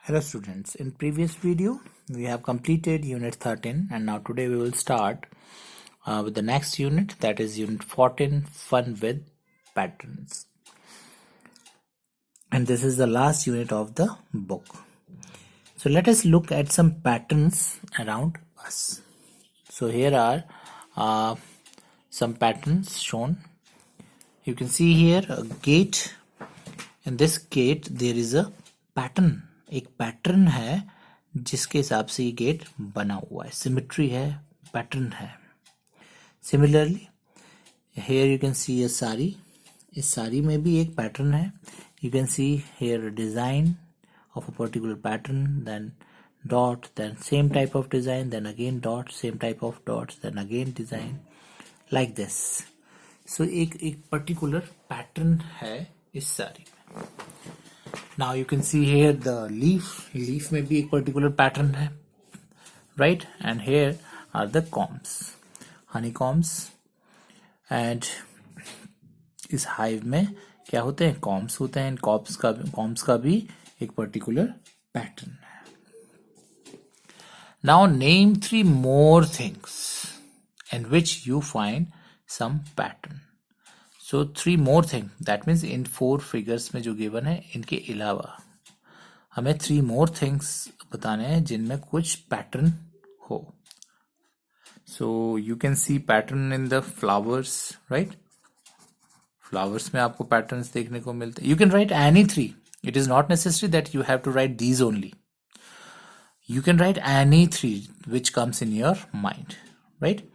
Hello students, in previous video we have completed unit 13 and now today we will start with the next unit, that is unit 14, fun with patterns. And this is the last unit of the book. So let us look at some patterns around us. So here are some patterns shown. You can see here a gate. In this gate there is a pattern. एक pattern है जिसके हिसाब से ये gate बना हुआ है, symmetry है, पैटर्न है. Similarly here you can see a sari. इस साड़ी में भी एक पैटर्न है. You can see here design of a particular pattern, then dot, then same type of design, then again dot, same type of dots, then again design, like this. So एक particular pattern है इस साड़ी में. Now you can see here the leaf में भी एक particular pattern है, right? And here are the combs, honeycombs. And इस hive में क्या होते हैं? Combs होते हैं. combs का भी एक particular pattern है. Now name 3 more things in which you find some pattern. So 3 more things, that means in 4 figures में जो given है इनके अलावा हमें 3 more things बताने हैं जिनमें कुछ pattern हो. So you can see pattern in the flowers, right? Flowers में आपको patterns देखने को मिलते हैं. You can write any 3. It is not necessary that you have to write these only. You can write any 3 which comes in your mind, right?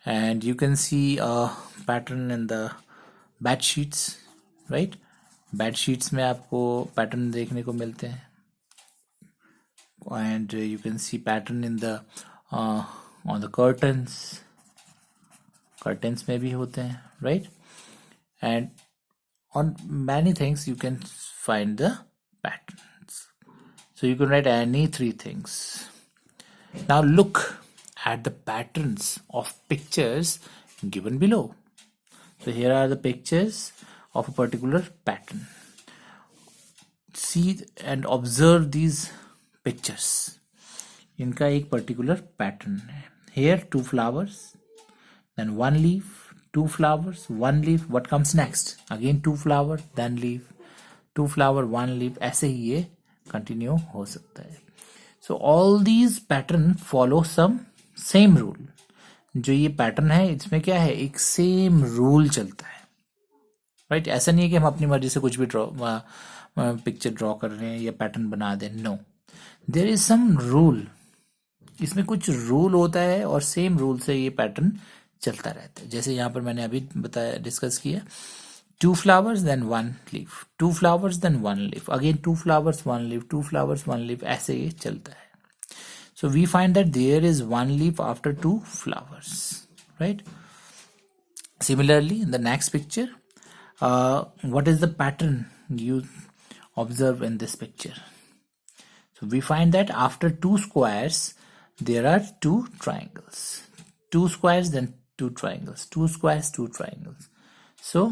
And you can see a pattern in the bed sheets, right? Bed sheets में आपको pattern देखने को मिलते हैं. And you can see pattern in the on the curtains. Curtains में भी होते हैं, right? And on many things you can find the patterns. So you can write any 3 things. Now look at the patterns of pictures given below. So here are the pictures of a particular pattern. See and observe these pictures. इनका एक particular pattern है. Here 2 flowers, then 1 leaf, 2 flowers, 1 leaf. What comes next? Again 2 flower, then leaf, 2 flower, 1 leaf. ऐसे ही ये continue हो सकता है. So all these pattern follow some same rule. जो ये पैटर्न है इसमें क्या है, एक सेम रूल चलता है, राइट? ऐसा नहीं है कि हम अपनी मर्जी से कुछ भी पिक्चर ड्रॉ कर रहे हैं या पैटर्न बना दें. No, there is some rule. इसमें कुछ रूल होता है और सेम रूल से ये पैटर्न चलता रहता है. जैसे यहाँ पर मैंने अभी बताया, डिस्कस किया, 2 flowers then 1 leaf, 2 flowers then 1 leaf, again 2 flowers 1 leaf, 2 flowers 1 leaf, ऐसे ये चलता है. So we find that there is 1 leaf after 2 flowers, right? Similarly, in the next picture, what is the pattern you observe in this picture? So we find that after 2 squares, there are 2 triangles. 2 squares, then 2 triangles. 2 squares, 2 triangles. So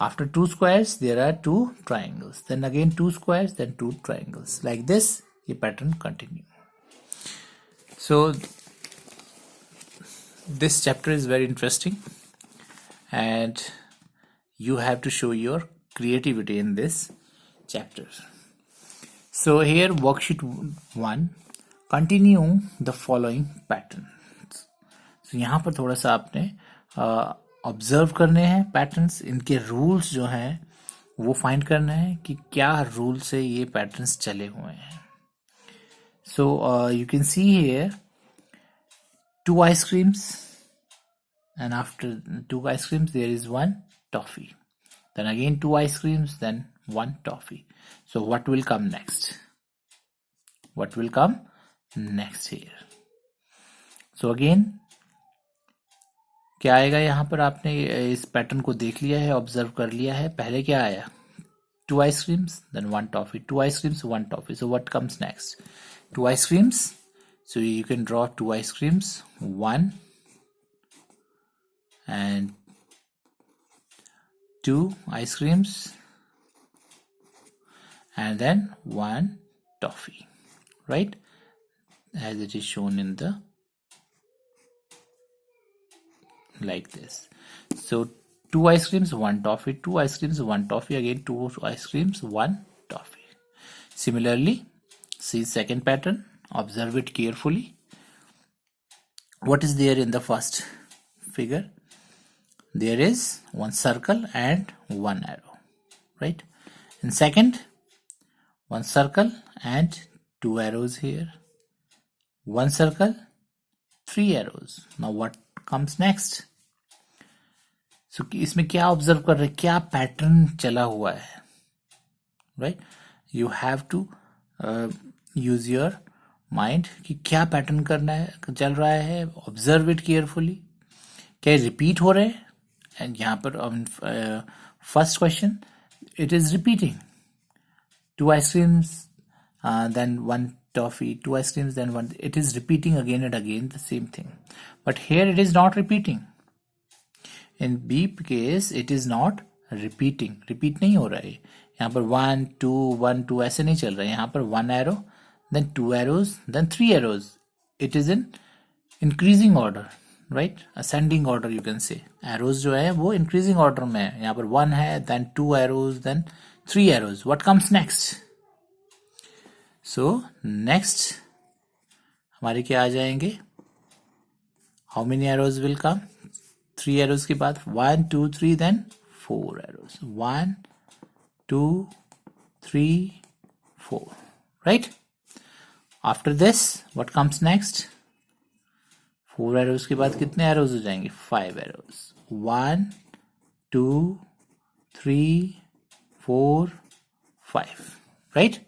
after 2 squares, there are 2 triangles. Then again 2 squares, then 2 triangles. Like this, the pattern continues. So this chapter is very interesting and you have to show your creativity in this chapter. So here worksheet 1, continue the following patterns. So यहाँ पर थोड़ा सा आपने observe करने हैं patterns, इनके rules जो हैं वो फाइंड करना है कि क्या रूल से ये पैटर्न्स चले हुए हैं. So you can see here 2 ice creams, and after 2 ice creams there is 1 toffee. Then again 2 ice creams, then 1 toffee. So what will come next? What will come next here? So again क्या आएगा यहाँ पर? आपने इस pattern को देख लिया है, ऑब्जर्व कर लिया है. पहले क्या आया? 2 ice creams, then 1 toffee. 2 ice creams, 1 toffee. So what comes next? 2 ice creams. So you can draw 2 ice creams, 1 and 2 ice creams, and then 1 toffee, right? As it is shown in the like this. So 2 ice creams, 1 toffee, 2 ice creams, 1 toffee, again 2 ice creams, 1 toffee. Similarly, see second pattern, observe it carefully. What is there in the first figure? There is one circle and one arrow, right? In second, one circle and 2 arrows here. One circle, 3 arrows. Now what comes next? So इसमें क्या observe कर रहे हैं, क्या pattern चला हुआ है, right? You have to use your mind कि क्या पैटर्न करना है, चल रहा है. Observe it carefully. क्या रिपीट हो रहे हैं? एंड यहाँ पर first question it is repeating. 2 ice creams then 1 toffee, 2 ice creams, then 1. It is repeating again and again the same thing. But here it is not repeating. In B case it is not repeating. Repeat नहीं हो रहा है. यहाँ पर 1 2 1 2 ऐसे नहीं चल रहा है. यहाँ पर 1 arrow, then 2 arrows, then 3 arrows. It is in increasing order, right? Ascending order you can say. Arrows जो है वो increasing order में है. यहाँ पर 1 है, then 2 arrows, then 3 arrows. What comes next? So next हमारे क्या आ जाएंगे? How many arrows will come? 3 arrows के बाद 1 2 3 then 4 arrows. 1 2 3 4, right? After this what comes next? 4 arrows के बाद कितने arrows हो जाएंगे? 5 arrows. 1 2 3 4 5, right?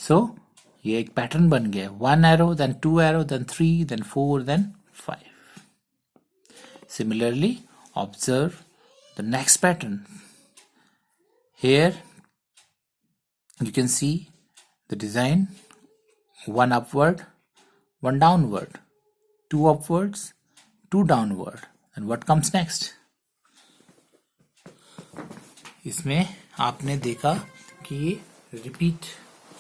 So ये एक पैटर्न बन गया. 1 arrow, then 2 arrow, then 3, then 4, then 5. Similarly, observe the next pattern. Here you can see the design: 1 upward, 1 downward, 2 upwards, 2 downward. And what comes next? इसमें आपने देखा कि ये रिपीट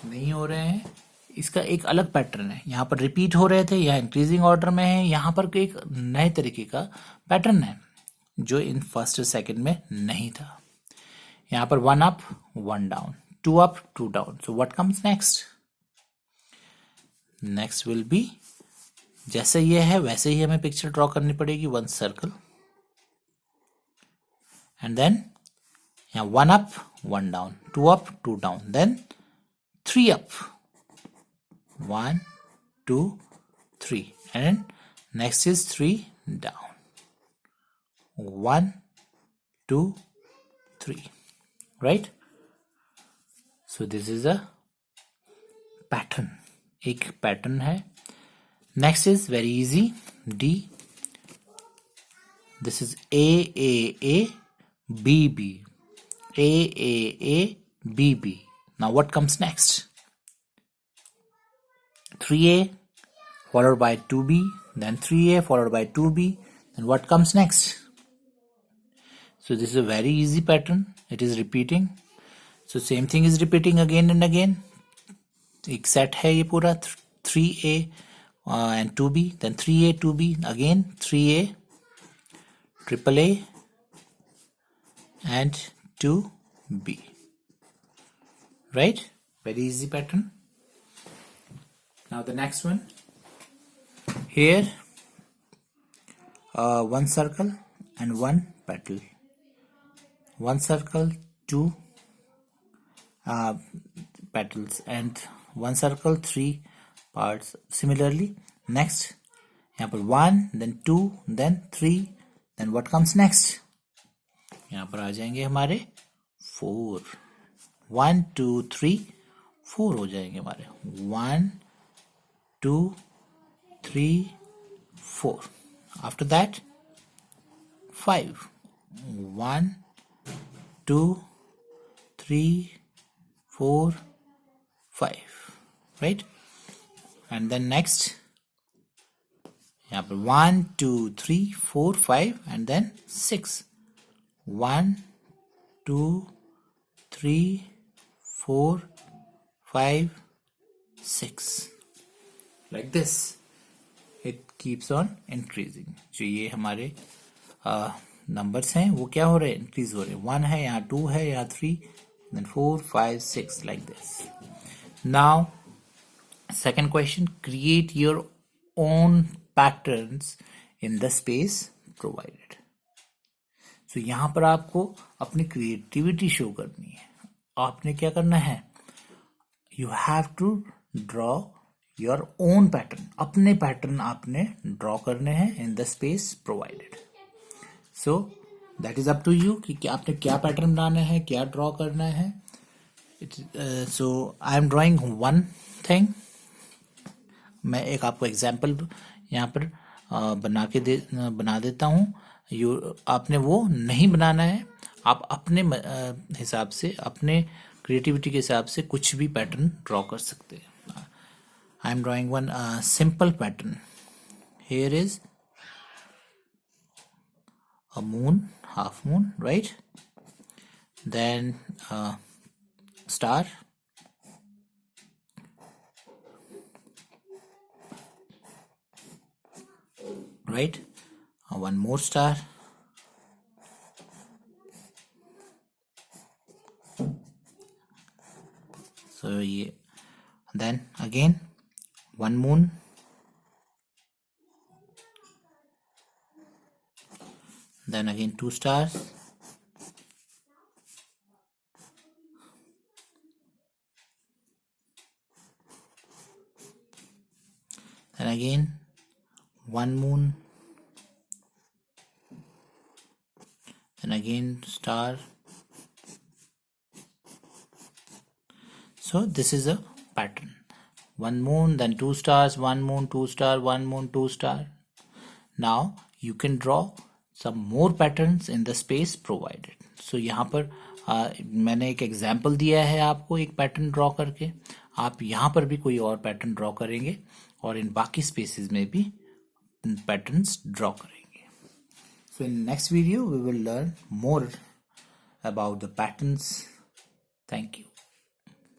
नहीं हो रहे हैं. इसका एक अलग पैटर्न है. यहाँ पर रिपीट हो रहे थे, यहाँ इंक्रीजिंग ऑर्डर में है. यहाँ पर एक नए तरीके का पैटर्न है जो इन फर्स्ट और सेकंड में नहीं था. यहाँ पर 1 up 1 down, 2 up 2 down. So what comes next? Next will be जैसे ये है वैसे ही हमें पिक्चर ड्रॉ करनी पड़ेगी. 1 सर्कल एंड देन यहाँ 1 up 1 down, 2 up 2 down, then 3 up, 1 2 3, and next is 3 down, 1 2 3, right? So this is a pattern. एक pattern है. Next is very easy. D. This is A A A B B, A A A B B. Now what comes next? 3A followed by 2B, then 3A followed by 2B. Then what comes next? So this is a very easy pattern. It is repeating. So same thing is repeating again and again. एक set है ये पूरा. 3A and 2B, then 3A 2B, again 3A, triple A and 2B. Right? Very easy pattern. Now the next one. Here 1 circle and 1 petal. 1 circle, 2 petals, and 1 circle, 3 parts. Similarly, next यहाँ पर 1, then 2, then 3, then what comes next? यहाँ पर आ जाएंगे हमारे 4. 1 2 3 4 हो जाएंगे हमारे. 1 2 3 4. After that 5. 1 2 3 4 5, right? And then next यहाँ पर 1 2 3 4 5 and then 6. 1 2 3 4 5, 6 like this. It keeps on increasing. जो ये हमारे नंबर्स हैं वो क्या हो रहे हैं, इंक्रीज हो रहे हैं. 1 है, यहाँ 2 है, यहाँ 3, then 4, 5, 6 like this. Now second question, create your own patterns in the space provided. So यहाँ पर आपको अपनी क्रिएटिविटी शो करनी है. आपने क्या करना है, you have to draw your own pattern. अपने पैटर्न आपने ड्रॉ करने हैं in the space provided. So that is up to you कि आपने क्या पैटर्न बनाना है, क्या ड्रॉ करना है. So I am drawing one thing. मैं एक आपको एग्जाम्पल यहाँ पर बना देता हूँ. आपने वो नहीं बनाना है. आप अपने हिसाब से, अपने क्रिएटिविटी के हिसाब से कुछ भी पैटर्न ड्रॉ कर सकते हैं. I am drawing one simple pattern. Here is a moon, half moon, right? Then star, right? One more star. So yeah. Then again one moon, then again 2 stars, then again one moon, then again star. So this is a pattern. One moon, then 2 stars, one moon, 2 star, one moon, 2 star. Now you can draw some more patterns in the space provided. So यहाँ पर मैंने एक example दिया है आपको एक pattern draw करके. आप यहाँ पर भी कोई और पैटर्न ड्रॉ करेंगे और इन बाकी स्पेसेस में भी पैटर्न्स ड्रॉ करेंगे. So in next video we will learn more about the patterns. Thank you.